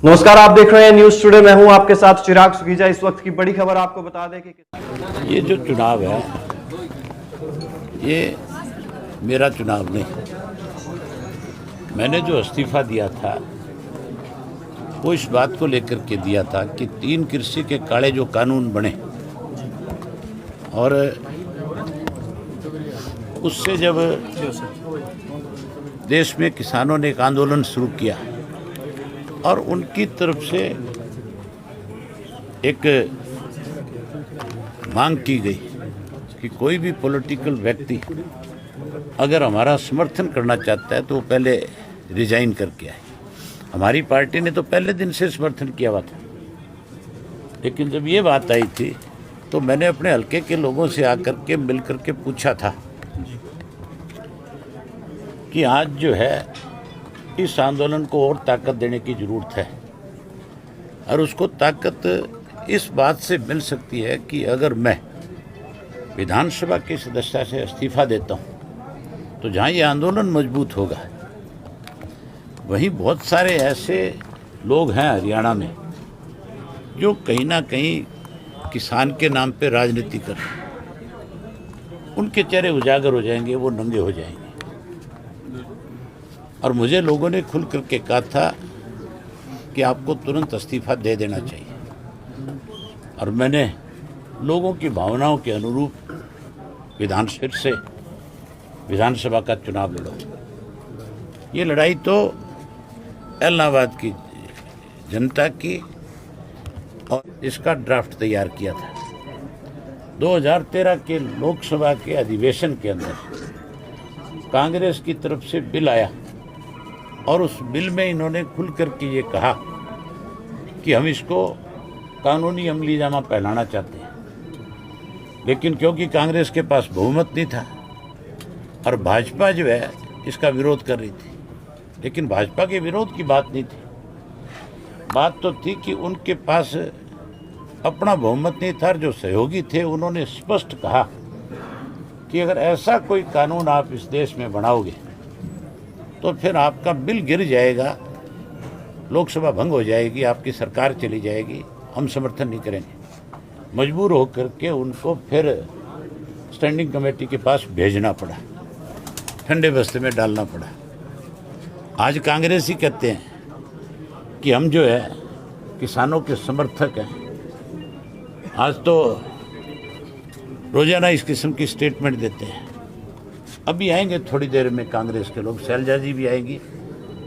नमस्कार, आप देख रहे हैं न्यूज टुडे। मैं हूं आपके साथ चिराग सुगीजा। इस वक्त की बड़ी खबर आपको बता दें कि ये जो चुनाव है ये मेरा चुनाव नहीं। मैंने जो इस्तीफा दिया था वो इस बात को लेकर के दिया था कि 3 कृषि के काले जो कानून बने और उससे जब देश में किसानों ने एक आंदोलन शुरू किया और उनकी तरफ से एक मांग की गई कि कोई भी पॉलिटिकल व्यक्ति अगर हमारा समर्थन करना चाहता है तो वो पहले रिजाइन करके आए। हमारी पार्टी ने तो पहले दिन से समर्थन किया हुआ था, लेकिन जब ये बात आई थी तो मैंने अपने हल्के के लोगों से आकर के मिल कर के पूछा था कि आज जो है इस आंदोलन को और ताकत देने की ज़रूरत है और उसको ताकत इस बात से मिल सकती है कि अगर मैं विधानसभा की सदस्यता से इस्तीफा देता हूं तो जहां ये आंदोलन मजबूत होगा, वहीं बहुत सारे ऐसे लोग हैं हरियाणा में जो कहीं ना कहीं किसान के नाम पे राजनीति कर रहे हैं। उनके चेहरे उजागर हो जाएंगे, वो नंगे हो जाएंगे। और मुझे लोगों ने खुल करके कहा था कि आपको तुरंत इस्तीफा दे देना चाहिए और मैंने लोगों की भावनाओं के अनुरूप विधानसभा का चुनाव लड़ा। ये लड़ाई तो इलाहाबाद की जनता की और इसका ड्राफ्ट तैयार किया था। 2013 के लोकसभा के अधिवेशन के अंदर कांग्रेस की तरफ से बिल आया और उस बिल में इन्होंने खुल करके ये कहा कि हम इसको कानूनी अमलीजामा पहनाना चाहते हैं, लेकिन क्योंकि कांग्रेस के पास बहुमत नहीं था और भाजपा जो है इसका विरोध कर रही थी, लेकिन भाजपा के विरोध की बात नहीं थी। बात तो थी कि उनके पास अपना बहुमत नहीं था। जो सहयोगी थे उन्होंने स्पष्ट कहा कि अगर ऐसा कोई कानून आप इस देश में बनाओगे तो फिर आपका बिल गिर जाएगा, लोकसभा भंग हो जाएगी, आपकी सरकार चली जाएगी, हम समर्थन नहीं करेंगे। मजबूर होकर के उनको फिर स्टैंडिंग कमेटी के पास भेजना पड़ा, ठंडे बस्ते में डालना पड़ा। आज कांग्रेस ही कहते हैं कि हम जो है किसानों के समर्थक हैं। आज तो रोजाना इस किस्म की स्टेटमेंट देते हैं। अभी आएंगे थोड़ी देर में कांग्रेस के लोग, शैलजा जी भी आएंगी,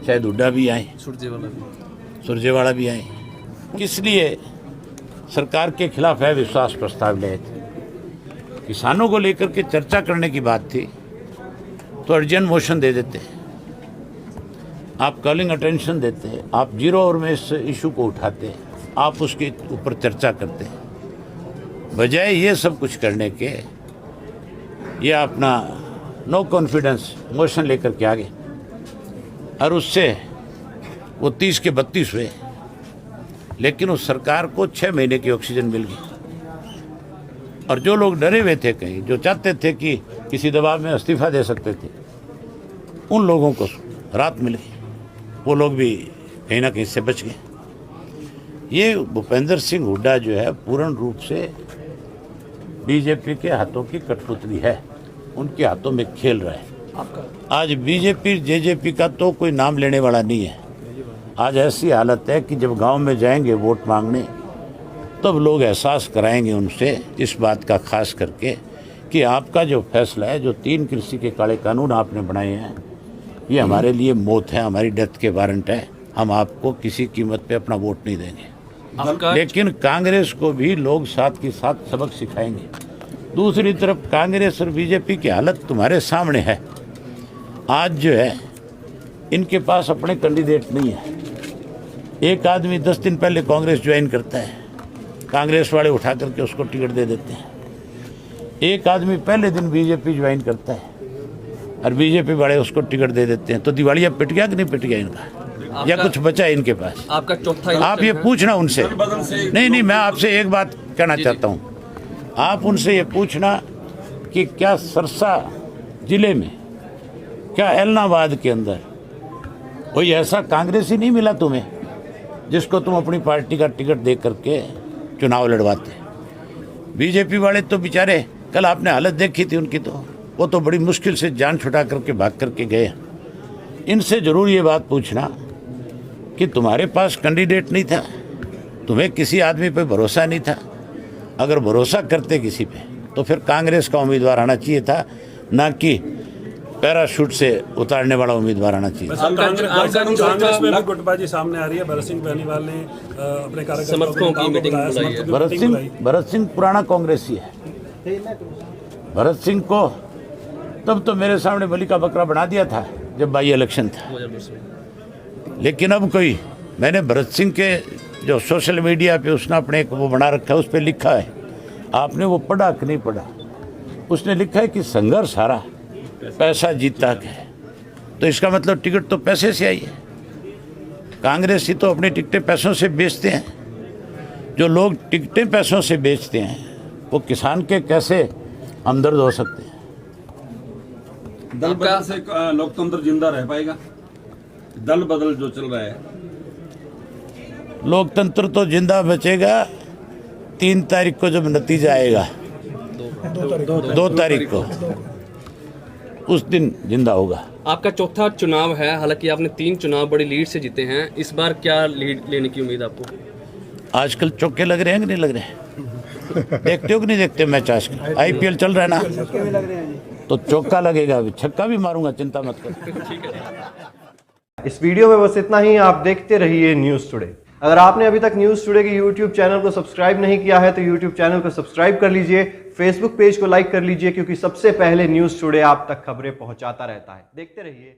शायद हुड्डा भी आए, सुरजेवाला भी आए। किस लिए सरकार के खिलाफ है विश्वास प्रस्ताव लाए थे? किसानों को लेकर के चर्चा करने की बात थी तो अर्जेंट मोशन दे देते, आप कॉलिंग अटेंशन देते, आप 0 आवर में इस इशू को उठाते, आप उसके ऊपर चर्चा करते। बजाय ये सब कुछ करने के ये अपना नो कॉन्फिडेंस मोशन लेकर के आगे और उससे वो 30 के 32 हुए, लेकिन उस सरकार को 6 महीने की ऑक्सीजन मिल गई। और जो लोग डरे हुए थे, कहीं जो चाहते थे कि किसी दबाव में इस्तीफा दे सकते थे, उन लोगों को राहत मिल गई। वो लोग भी कहीं ना कहीं से बच गए। ये भूपेंद्र सिंह हुड्डा जो है पूर्ण रूप से बीजेपी के हाथों की कठपुतली है, उनके हाथों में खेल रहा है। आज बीजेपी जेजेपी का तो कोई नाम लेने वाला नहीं है। आज ऐसी हालत है कि जब गांव में जाएंगे वोट मांगने तब लोग एहसास कराएंगे उनसे इस बात का, खास करके कि आपका जो फैसला है, जो 3 कृषि के काले कानून आपने बनाए हैं, ये हमारे लिए मौत है, हमारी डेथ के वारंट है। हम आपको किसी कीमत पे अपना वोट नहीं देंगे। लेकिन कांग्रेस को भी लोग साथ के साथ सबक सिखाएंगे। दूसरी तरफ कांग्रेस और बीजेपी की हालत तुम्हारे सामने है। आज जो है इनके पास अपने कैंडिडेट नहीं है। एक आदमी 10 दिन पहले कांग्रेस ज्वाइन करता है, कांग्रेस वाले उठा करके उसको टिकट दे देते हैं। एक आदमी पहले दिन बीजेपी ज्वाइन करता है और बीजेपी वाले उसको टिकट दे देते हैं। तो दिवालिया पिट गया कि नहीं पिट गया इनका, या कुछ बचा है इनके पास? आपका चौथा आप ये पूछना उनसे। नहीं, मैं आपसे एक बात कहना चाहता हूँ। आप उनसे ये पूछना कि क्या सरसा जिले में, क्या इलाहाबाद के अंदर कोई ऐसा कांग्रेसी नहीं मिला तुम्हें जिसको तुम अपनी पार्टी का टिकट दे करके चुनाव लड़वाते। बीजेपी वाले तो बेचारे, कल आपने हालत देखी थी उनकी, तो वो तो बड़ी मुश्किल से जान छुटा करके भाग करके गए। इनसे ज़रूर ये बात पूछना कि तुम्हारे पास कैंडिडेट नहीं था, तुम्हें किसी आदमी पे भरोसा नहीं था। अगर भरोसा करते किसी पे तो फिर कांग्रेस का उम्मीदवार आना चाहिए था, ना कि पैराशूट से उतारने वाला उम्मीदवार आना चाहिए। कांग्रेस में भी गुटबाजी सामने आ रही है। भरत सिंह बेनीवाल ने अपने कार्यकर्ताओं की मीटिंग बुलाई। भरत सिंह पुराना कांग्रेसी है। भरत सिंह को तब तो मेरे सामने बलि का बकरा बना दिया था जब बाई इलेक्शन था, लेकिन अब कोई, मैंने भरत सिंह के जो सोशल मीडिया पे उसने अपने एक वो बना रखा है, उस पर लिखा है, आपने वो पढ़ा कि नहीं पढ़ा, उसने लिखा है कि संघर्ष हारा पैसा जीता है। तो इसका मतलब टिकट तो पैसे से आई है। कांग्रेस ही तो अपनी टिकटें पैसों से बेचते हैं। जो लोग टिकटें पैसों से बेचते हैं वो किसान के कैसे हमदर्द हो सकते हैं? दल बदल से लोकतंत्र जिंदा रह पाएगा? दल बदल जो चल रहा है, लोकतंत्र तो जिंदा बचेगा 3 तारीख को जब नतीजा आएगा, 2 तारीख को, उस दिन जिंदा होगा। आपका चौथा चुनाव है, हालांकि आपने 3 चुनाव बड़ी लीड से जीते हैं, इस बार क्या लीड लेने की उम्मीद आपको? आजकल चौके लग रहे हैं कि नहीं लग रहे हैं? देखते हो कि नहीं देखते मैच? आजकल IPL चल रहा है ना, तो चौका लगेगा, छक्का भी मारूंगा, चिंता मत करो। इस वीडियो में बस इतना ही। आप देखते रहिए न्यूज़ टुडे। अगर आपने अभी तक न्यूज़ टुडे के YouTube चैनल को सब्सक्राइब नहीं किया है तो YouTube चैनल को सब्सक्राइब कर लीजिए, Facebook पेज को लाइक कर लीजिए, क्योंकि सबसे पहले न्यूज़ टुडे आप तक खबरें पहुंचाता रहता है। देखते रहिए।